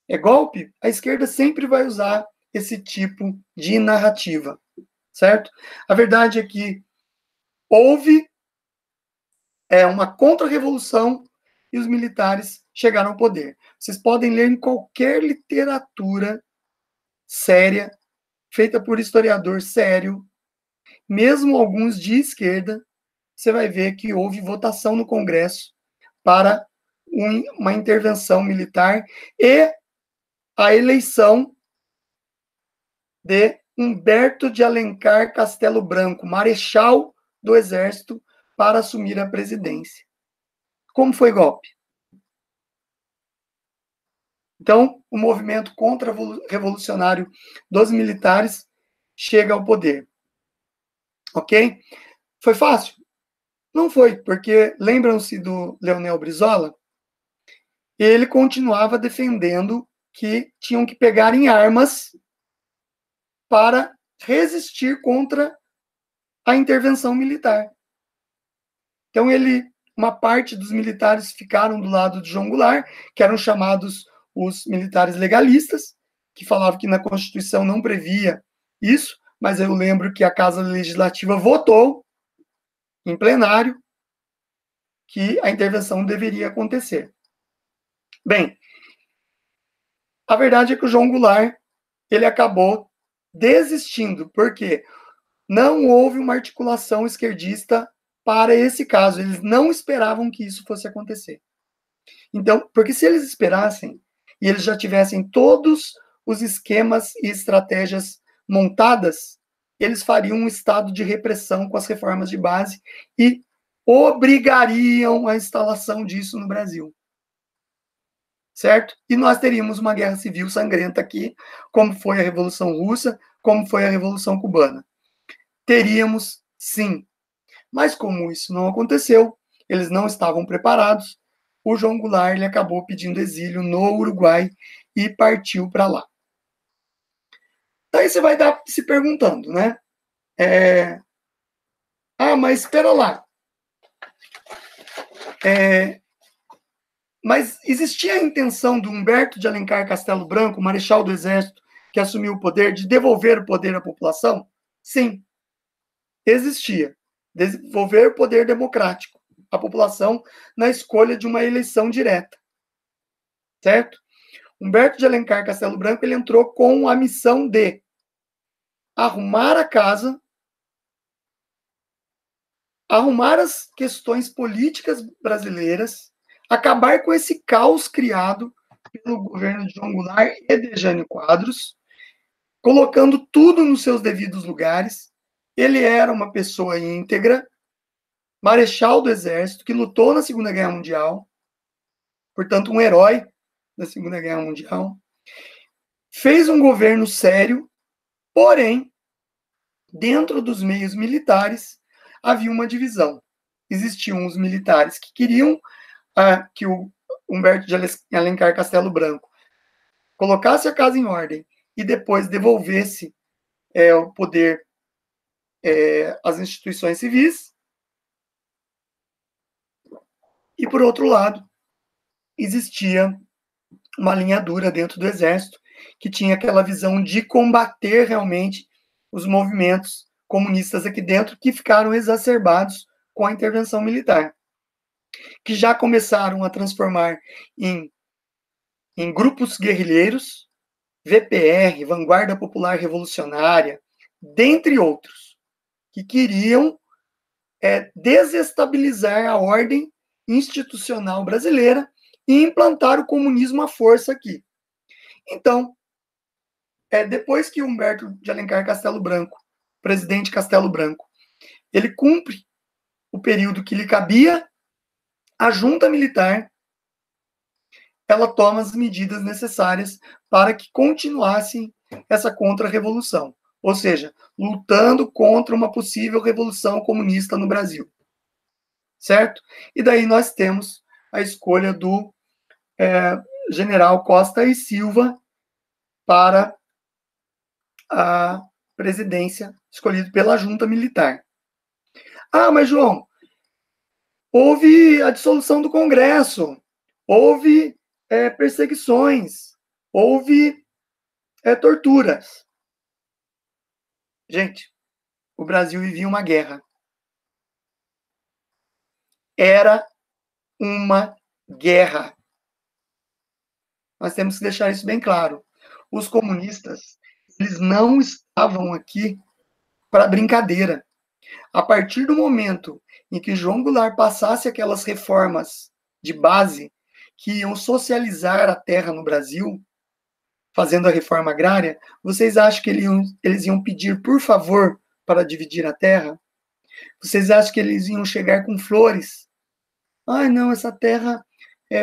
é golpe, a esquerda sempre vai usar esse tipo de narrativa, certo? A verdade é que houve uma contra-revolução e os militares chegaram ao poder. Vocês podem ler em qualquer literatura séria, feita por historiador sério, mesmo alguns de esquerda, você vai ver que houve votação no Congresso para uma intervenção militar e a eleição de Humberto de Alencar Castelo Branco, marechal do Exército, para assumir a presidência. Como foi golpe? Então, o movimento contra-revolucionário dos militares chega ao poder. Ok? Foi fácil? Não foi, porque lembram-se do Leonel Brizola? Ele continuava defendendo que tinham que pegar em armas para resistir contra a intervenção militar. Então, uma parte dos militares ficaram do lado de João Goulart, que eram chamados os militares legalistas, que falavam que na Constituição não previa isso, mas eu lembro que a Casa Legislativa votou em plenário que a intervenção deveria acontecer. Bem, a verdade é que o João Goulart, ele acabou desistindo, porque não houve uma articulação esquerdista para esse caso. Eles não esperavam que isso fosse acontecer. Então, porque se eles esperassem e eles já tivessem todos os esquemas e estratégias montadas, eles fariam um estado de repressão com as reformas de base e obrigariam a instalação disso no Brasil. certo? E nós teríamos uma guerra civil sangrenta aqui, como foi a Revolução Russa, como foi a Revolução Cubana. Teríamos, sim. Mas como isso não aconteceu, eles não estavam preparados, o João Goulart ele acabou pedindo exílio no Uruguai e partiu para lá. Daí você vai estar se perguntando, né? Mas espera lá. Mas existia a intenção do Humberto de Alencar Castelo Branco, marechal do Exército, que assumiu o poder, de devolver o poder à população? Sim, existia. Devolver o poder democrático à população na escolha de uma eleição direta. Certo? Humberto de Alencar Castelo Branco ele entrou com a missão de arrumar a casa, arrumar as questões políticas brasileiras, acabar com esse caos criado pelo governo de João Goulart e de Jânio Quadros, colocando tudo nos seus devidos lugares. Ele era uma pessoa íntegra, marechal do Exército, que lutou na Segunda Guerra Mundial, portanto, um herói da Segunda Guerra Mundial. Fez um governo sério, porém, dentro dos meios militares, havia uma divisão. Existiam os militares que queriam que o Humberto de Alencar Castelo Branco colocasse a casa em ordem e depois devolvesse o poder às instituições civis. E, por outro lado, existia uma linha dura dentro do Exército que tinha aquela visão de combater realmente os movimentos comunistas aqui dentro, que ficaram exacerbados com a intervenção militar, que já começaram a transformar em grupos guerrilheiros, VPR, Vanguarda Popular Revolucionária, dentre outros, que queriam desestabilizar a ordem institucional brasileira e implantar o comunismo à força aqui. Então, depois que Humberto de Alencar Castelo Branco, presidente Castelo Branco, ele cumpre o período que lhe cabia, a junta militar ela toma as medidas necessárias para que continuasse essa contra-revolução, ou seja, lutando contra uma possível revolução comunista no Brasil. Certo? E daí nós temos a escolha do general Costa e Silva para a presidência, escolhido pela junta militar. Mas João, houve a dissolução do Congresso, houve perseguições, houve torturas. Gente, o Brasil vivia uma guerra. Era uma guerra. Nós temos que deixar isso bem claro. Os comunistas, eles não estavam aqui para brincadeira. A partir do momento em que João Goulart passasse aquelas reformas de base que iam socializar a terra no Brasil, fazendo a reforma agrária, vocês acham que eles iam pedir, por favor, para dividir a terra? Vocês acham que eles iam chegar com flores? Não, essa terra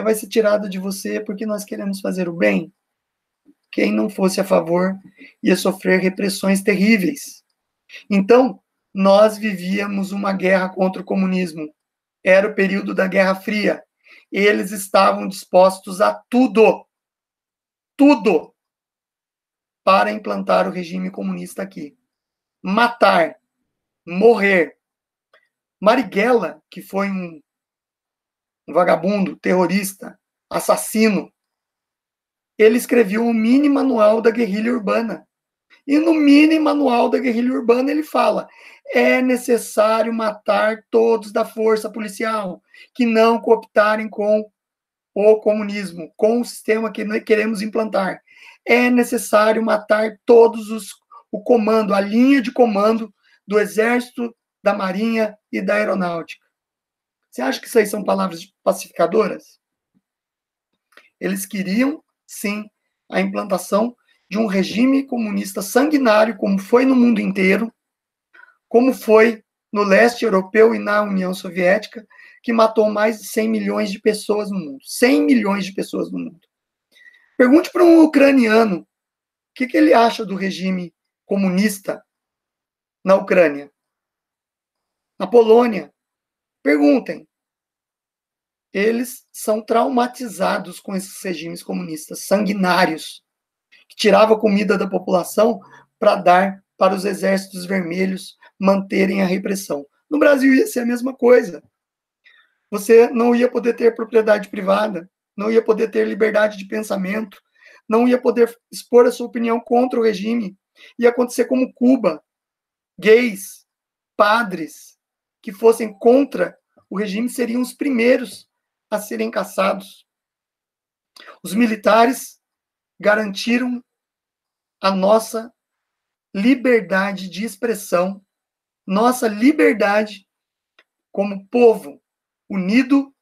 vai ser tirada de você porque nós queremos fazer o bem. Quem não fosse a favor ia sofrer repressões terríveis. Então, nós vivíamos uma guerra contra o comunismo. Era o período da Guerra Fria. Eles estavam dispostos a tudo, para implantar o regime comunista aqui. Matar, morrer. Marighella, que foi um vagabundo, terrorista, assassino, ele escreveu o mini manual da guerrilha urbana. E no mini manual da guerrilha urbana ele fala: é necessário matar todos da força policial que não cooptarem com o comunismo, com o sistema que nós queremos implantar. É necessário matar todos o comando, a linha de comando do Exército, da Marinha e da Aeronáutica. Você acha que isso aí são palavras pacificadoras? Eles queriam, sim, a implantação de um regime comunista sanguinário, como foi no mundo inteiro, como foi no leste europeu e na União Soviética, que matou mais de 100 milhões de pessoas no mundo. 100 milhões de pessoas no mundo. Pergunte para um ucraniano o que ele acha do regime comunista na Ucrânia, na Polônia. Perguntem. Eles são traumatizados com esses regimes comunistas sanguinários, que tiravam a comida da população para dar para os exércitos vermelhos manterem a repressão. No Brasil ia ser a mesma coisa. Você não ia poder ter propriedade privada, não ia poder ter liberdade de pensamento, não ia poder expor a sua opinião contra o regime. Ia acontecer como Cuba. Gays, padres que fossem contra o regime seriam os primeiros a serem caçados. Os militares garantiram a nossa liberdade de expressão, nossa liberdade como povo unido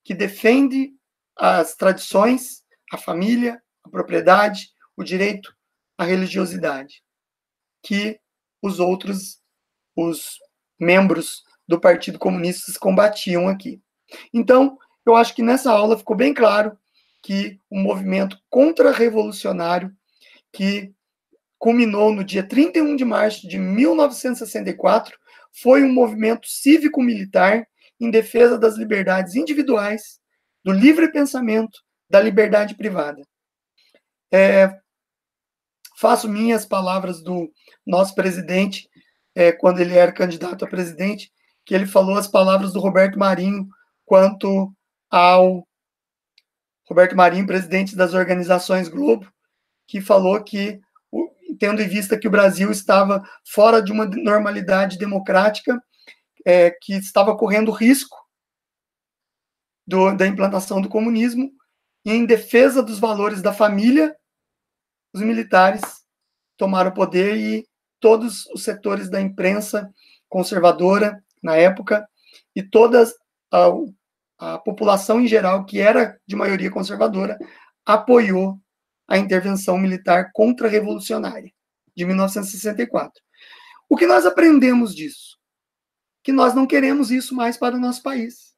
que defende as tradições, a família, a propriedade, o direito à religiosidade, que os membros do Partido Comunista combatiam aqui. Então, eu acho que nessa aula ficou bem claro que o movimento contra-revolucionário, que culminou no dia 31 de março de 1964, foi um movimento cívico-militar em defesa das liberdades individuais, do livre pensamento, da liberdade privada. Faço minhas palavras do nosso presidente, quando ele era candidato a presidente, que ele falou as palavras do Roberto Marinho quanto ao Roberto Marinho, presidente das organizações Globo, que falou que, tendo em vista que o Brasil estava fora de uma normalidade democrática, que estava correndo risco da implantação do comunismo, e em defesa dos valores da família, os militares tomaram o poder e todos os setores da imprensa conservadora, na época, e toda a população em geral, que era de maioria conservadora, apoiou a intervenção militar contra-revolucionária de 1964. O que nós aprendemos disso? Que nós não queremos isso mais para o nosso país.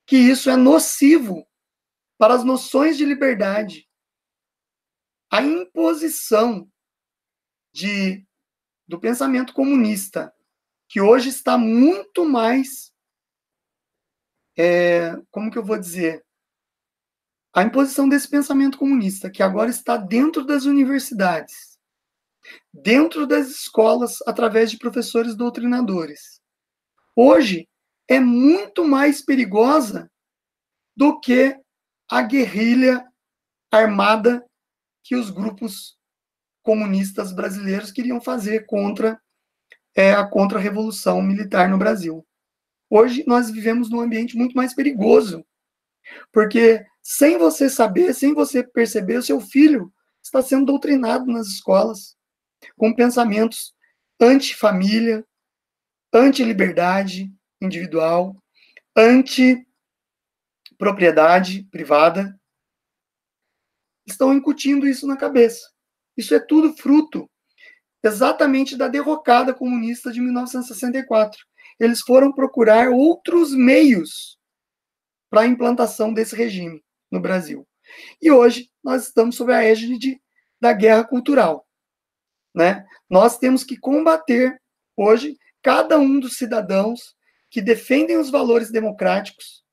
Que isso é nocivo para as noções de liberdade. A imposição do pensamento comunista, que hoje está muito mais, como que eu vou dizer? A imposição desse pensamento comunista, que agora está dentro das universidades, dentro das escolas, através de professores doutrinadores, hoje é muito mais perigosa do que a guerrilha armada que os grupos comunistas brasileiros queriam fazer contra a contra-revolução militar no Brasil. Hoje nós vivemos num ambiente muito mais perigoso, porque sem você saber, sem você perceber, o seu filho está sendo doutrinado nas escolas com pensamentos anti-família, anti-liberdade individual, anti-propriedade privada. Estão incutindo isso na cabeça. Isso é tudo fruto exatamente da derrocada comunista de 1964. Eles foram procurar outros meios para a implantação desse regime no Brasil. E hoje nós estamos sob a égide da guerra cultural, né? Nós temos que combater hoje cada um dos cidadãos que defendem os valores democráticos,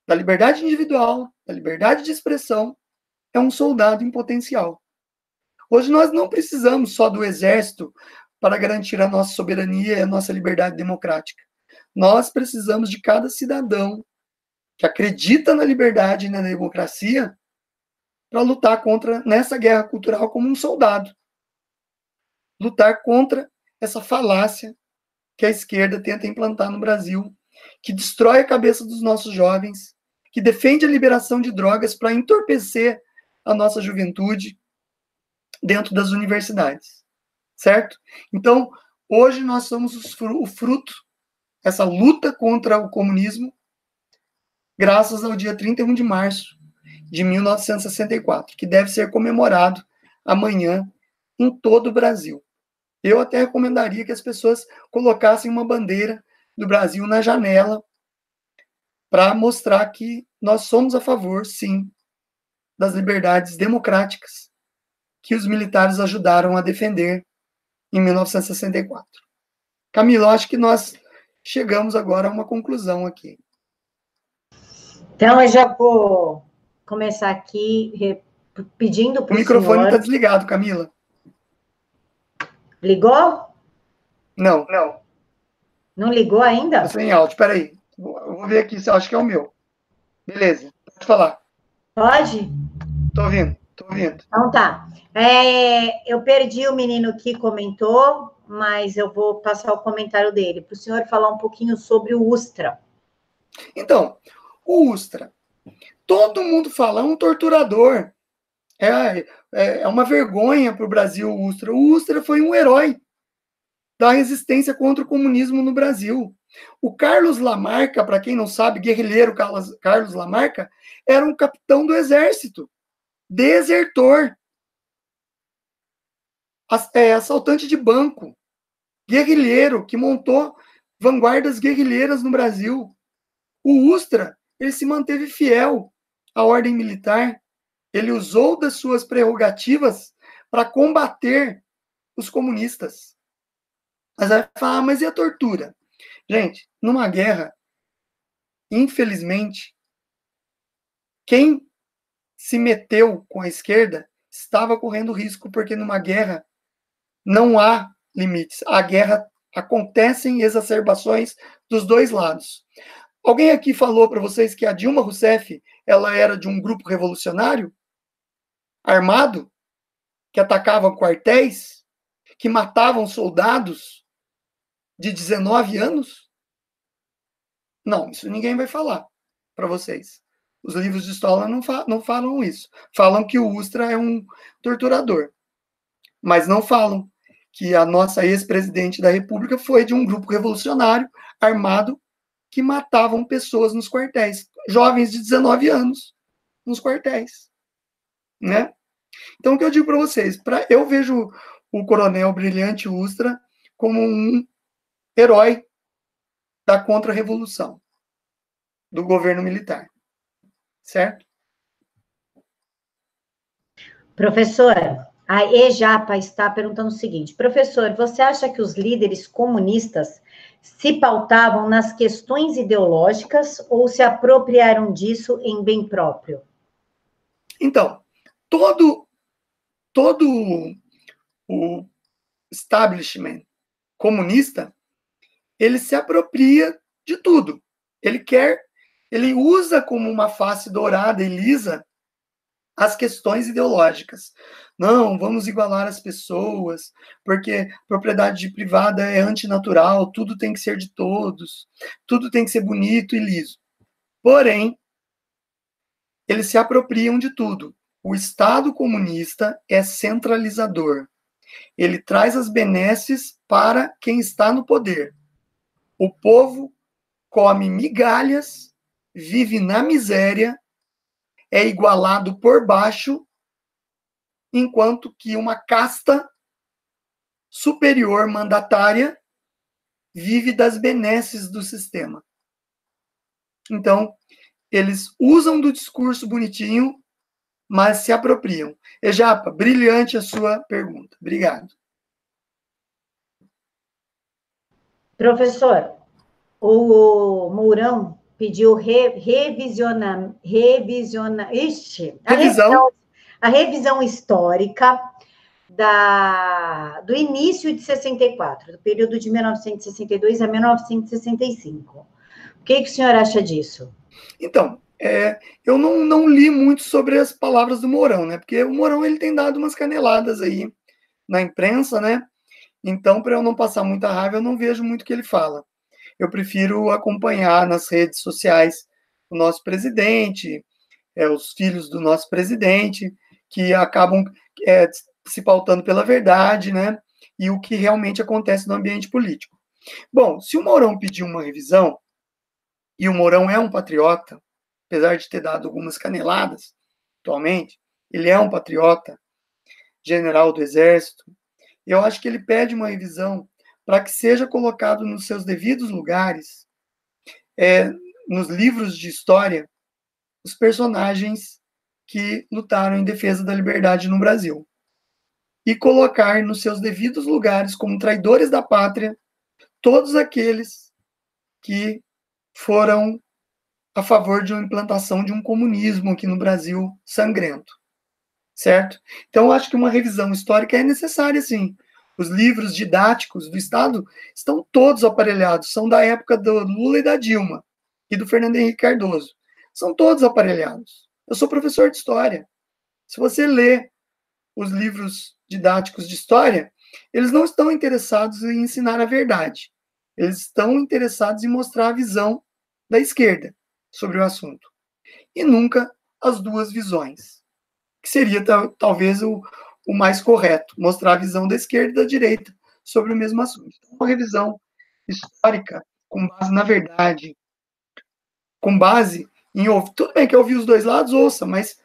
da liberdade individual, da liberdade de expressão, é um soldado em potencial. Hoje nós não precisamos só do exército para garantir a nossa soberania e a nossa liberdade democrática. Nós precisamos de cada cidadão que acredita na liberdade e na democracia para lutar nessa guerra cultural como um soldado. Lutar contra essa falácia que a esquerda tenta implantar no Brasil, que destrói a cabeça dos nossos jovens, que defende a liberação de drogas para entorpecer a nossa juventude dentro das universidades, certo? Então, hoje nós somos o fruto, essa luta contra o comunismo, graças ao dia 31 de março de 1964, que deve ser comemorado amanhã em todo o Brasil. Eu até recomendaria que as pessoas colocassem uma bandeira do Brasil na janela para mostrar que nós somos a favor, sim, das liberdades democráticas que os militares ajudaram a defender em 1964. Camila, eu acho que nós chegamos agora a uma conclusão aqui. Então, eu já vou começar aqui pedindo para o senhor... O microfone está desligado, Camila. Ligou? Não. Não ligou ainda? Está sem áudio, espera aí. Eu vou ver aqui se eu acho que é o meu. Beleza, pode falar. Pode? Estou ouvindo. Então tá. Eu perdi o menino que comentou, mas eu vou passar o comentário dele, para o senhor falar um pouquinho sobre o Ustra. Então, o Ustra, todo mundo fala, é um torturador. É uma vergonha para o Brasil o Ustra. O Ustra foi um herói da resistência contra o comunismo no Brasil. O Carlos Lamarca, para quem não sabe, guerrilheiro Carlos Lamarca, era um capitão do exército, desertor, assaltante de banco, guerrilheiro, que montou vanguardas guerrilheiras no Brasil. O Ustra, ele se manteve fiel à ordem militar, ele usou das suas prerrogativas para combater os comunistas. Mas aí fala, mas e a tortura? Gente, numa guerra, infelizmente, quem se meteu com a esquerda estava correndo risco, porque numa guerra não há limites. A guerra acontece em exacerbações dos dois lados. Alguém aqui falou para vocês que a Dilma Rousseff ela era de um grupo revolucionário armado que atacava quartéis, que matavam soldados de 19 anos? Não, isso ninguém vai falar para vocês. Os livros de história não falam isso. Falam que o Ustra é um torturador. Mas não falam que a nossa ex-presidente da República foi de um grupo revolucionário armado que matavam pessoas nos quartéis. Jovens de 19 anos nos quartéis. Né? Então, o que eu digo para vocês? Eu vejo o coronel Brilhante Ustra como um herói da contra-revolução do governo militar. Certo? Professor, a EJAPA está perguntando o seguinte: professor, você acha que os líderes comunistas se pautavam nas questões ideológicas ou se apropriaram disso em bem próprio? Então, todo o establishment comunista, ele se apropria de tudo. Ele usa como uma face dourada e lisa as questões ideológicas. Não, vamos igualar as pessoas, porque propriedade privada é antinatural, tudo tem que ser de todos, tudo tem que ser bonito e liso. Porém, eles se apropriam de tudo. O Estado comunista é centralizador. Ele traz as benesses para quem está no poder. O povo come migalhas, vive na miséria, é igualado por baixo, enquanto que uma casta superior mandatária vive das benesses do sistema. Então, eles usam do discurso bonitinho, mas se apropriam. Ejapa, brilhante a sua pergunta. Obrigado. Professor, o Mourão pediu a revisão histórica do início de 64, do período de 1962 a 1965. O que o senhor acha disso? Então, eu não li muito sobre as palavras do Mourão, né? Porque o Mourão ele tem dado umas caneladas aí na imprensa, né? Então, para eu não passar muita raiva, eu não vejo muito o que ele fala. Eu prefiro acompanhar nas redes sociais o nosso presidente, os filhos do nosso presidente, que acabam se pautando pela verdade, né? E o que realmente acontece no ambiente político. Bom, se o Mourão pediu uma revisão, e o Mourão é um patriota, apesar de ter dado algumas caneladas atualmente, ele é um patriota, general do Exército, eu acho que ele pede uma revisão para que seja colocado nos seus devidos lugares, nos livros de história, os personagens que lutaram em defesa da liberdade no Brasil. E colocar nos seus devidos lugares como traidores da pátria todos aqueles que foram a favor de uma implantação de um comunismo aqui no Brasil sangrento, certo? Então, eu acho que uma revisão histórica é necessária, sim. Os livros didáticos do Estado estão todos aparelhados, são da época do Lula e da Dilma, e do Fernando Henrique Cardoso. São todos aparelhados. Eu sou professor de História. Se você lê os livros didáticos de História, eles não estão interessados em ensinar a verdade. Eles estão interessados em mostrar a visão da esquerda sobre o assunto. E nunca as duas visões, que seria talvez o mais correto, mostrar a visão da esquerda e da direita sobre o mesmo assunto. Então, uma revisão histórica com base na verdade, com base em ouvir. Tudo bem que ouvir os dois lados, ouça, mas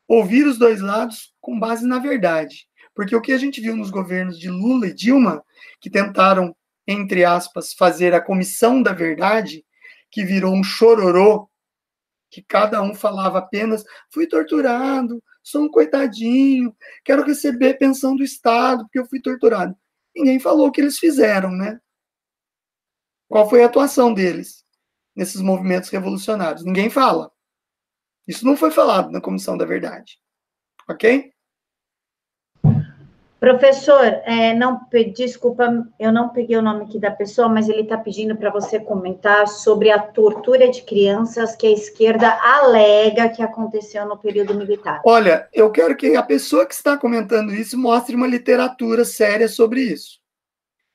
ouvir os dois lados com base na verdade. Porque o que a gente viu nos governos de Lula e Dilma, que tentaram, entre aspas, fazer a comissão da verdade, que virou um chororô, que cada um falava apenas, fui torturado, sou um coitadinho, quero receber pensão do Estado, porque eu fui torturado. Ninguém falou o que eles fizeram, né? Qual foi a atuação deles nesses movimentos revolucionários? Ninguém fala. Isso não foi falado na Comissão da Verdade. Ok? Professor, desculpa, eu não peguei o nome aqui da pessoa, mas ele está pedindo para você comentar sobre a tortura de crianças que a esquerda alega que aconteceu no período militar. Olha, eu quero que a pessoa que está comentando isso mostre uma literatura séria sobre isso.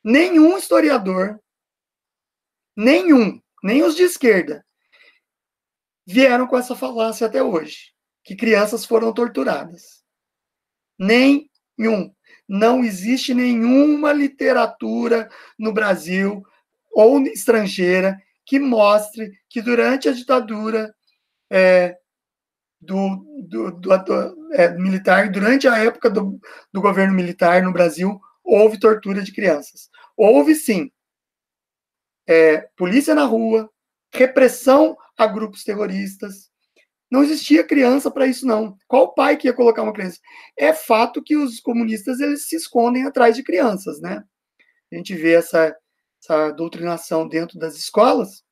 Nenhum historiador, nem os de esquerda, vieram com essa falácia até hoje, que crianças foram torturadas. Nenhum. Não existe nenhuma literatura no Brasil ou estrangeira que mostre que durante a ditadura militar, durante a época do governo militar no Brasil, houve tortura de crianças. Houve, sim, polícia na rua, repressão a grupos terroristas. Não existia criança para isso, não. Qual pai que ia colocar uma criança? É fato que os comunistas eles se escondem atrás de crianças, né? A gente vê essa doutrinação dentro das escolas.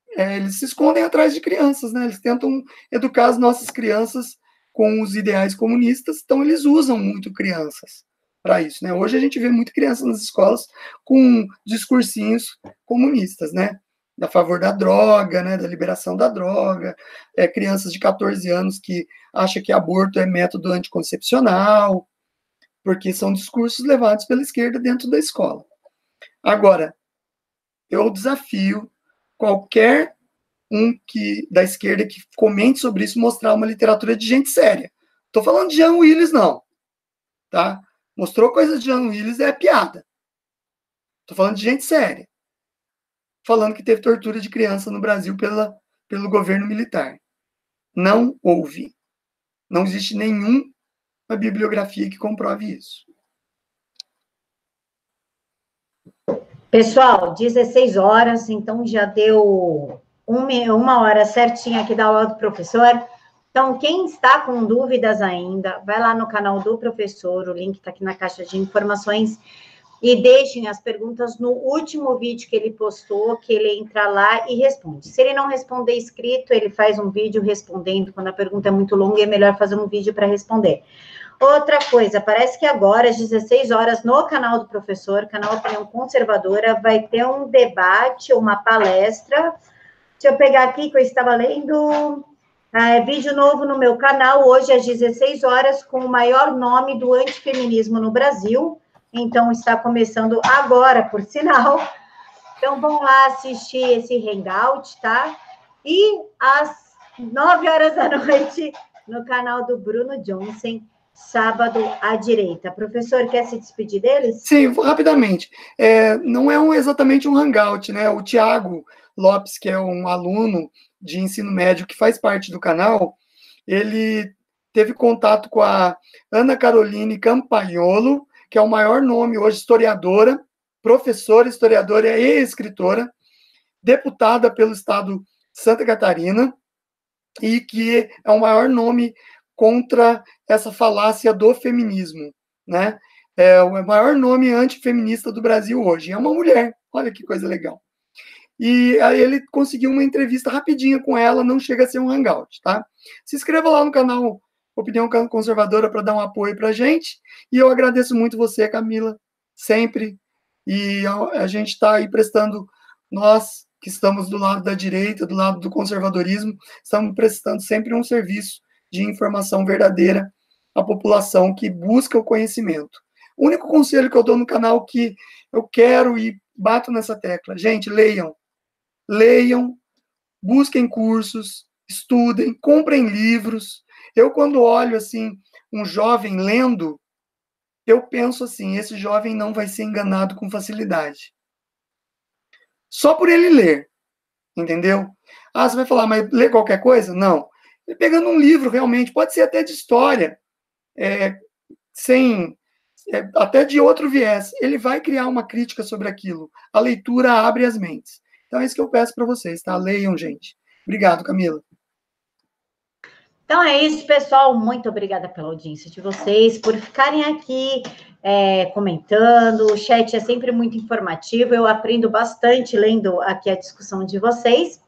Eles se escondem atrás de crianças, né? Eles tentam educar as nossas crianças com os ideais comunistas, então eles usam muito crianças para isso, né? Hoje a gente vê muito criança nas escolas com discursinhos comunistas, né? A favor da droga, né, da liberação da droga, crianças de 14 anos que acham que aborto é método anticoncepcional, porque são discursos levados pela esquerda dentro da escola. Agora, eu desafio qualquer um da esquerda que comente sobre isso, mostrar uma literatura de gente séria. Estou falando de Jean Willis, não. Tá? Mostrou coisas de Jean Willis, é piada. Estou falando de gente séria. Falando que teve tortura de criança no Brasil pelo governo militar. Não houve. Não existe nenhuma bibliografia que comprove isso. Pessoal, 16 horas, então já deu uma hora certinha aqui da aula do professor. Então, quem está com dúvidas ainda, vai lá no canal do professor, o link está aqui na caixa de informações, e deixem as perguntas no último vídeo que ele postou, que ele entra lá e responde. Se ele não responder escrito, ele faz um vídeo respondendo. Quando a pergunta é muito longa, é melhor fazer um vídeo para responder. Outra coisa, parece que agora, às 16 horas, no canal do professor, canal Opinião Conservadora, vai ter um debate, uma palestra. Deixa eu pegar aqui que eu estava lendo. Vídeo novo no meu canal, hoje às 16 horas, com o maior nome do antifeminismo no Brasil. Então, está começando agora, por sinal. Então, vão lá assistir esse hangout, tá? E às 9 horas da noite, no canal do Bruno Johnson, sábado à direita. Professor, quer se despedir deles? Sim, rapidamente. Não é exatamente um hangout, né? O Tiago Lopes, que é um aluno de ensino médio que faz parte do canal, ele teve contato com a Ana Caroline Campagnolo, que é o maior nome hoje, historiadora, professora, historiadora e escritora, deputada pelo estado de Santa Catarina, e que é o maior nome contra essa falácia do feminismo, né? É o maior nome antifeminista do Brasil hoje. É uma mulher, olha que coisa legal. E aí ele conseguiu uma entrevista rapidinha com ela, não chega a ser um hangout, tá? Se inscreva lá no canal Opinião Conservadora para dar um apoio para a gente, e eu agradeço muito você, Camila, sempre, e a gente está aí prestando, nós que estamos do lado da direita, do lado do conservadorismo, estamos prestando sempre um serviço de informação verdadeira à população que busca o conhecimento. O único conselho que eu dou no canal que eu quero e bato nessa tecla, gente, leiam, busquem cursos, estudem, comprem livros. Eu, quando olho, assim, um jovem lendo, eu penso assim, esse jovem não vai ser enganado com facilidade. Só por ele ler, entendeu? Ah, você vai falar, mas ler qualquer coisa? Não. Pegando um livro, realmente, pode ser até de história, até de outro viés, ele vai criar uma crítica sobre aquilo. A leitura abre as mentes. Então é isso que eu peço para vocês, tá? Leiam, gente. Obrigado, Camila. Então é isso, pessoal. Muito obrigada pela audiência de vocês, por ficarem aqui comentando. O chat é sempre muito informativo. Eu aprendo bastante lendo aqui a discussão de vocês.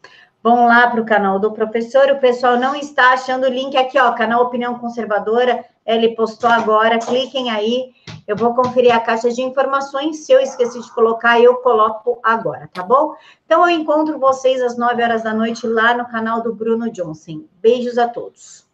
Vão lá para o canal do professor. O pessoal não está achando o link aqui, ó, canal Opinião Conservadora. Ele postou agora. Cliquem aí. Eu vou conferir a caixa de informações. Se eu esqueci de colocar, eu coloco agora, tá bom? Então, eu encontro vocês às 9 horas da noite lá no canal do Bruno Johnson. Beijos a todos.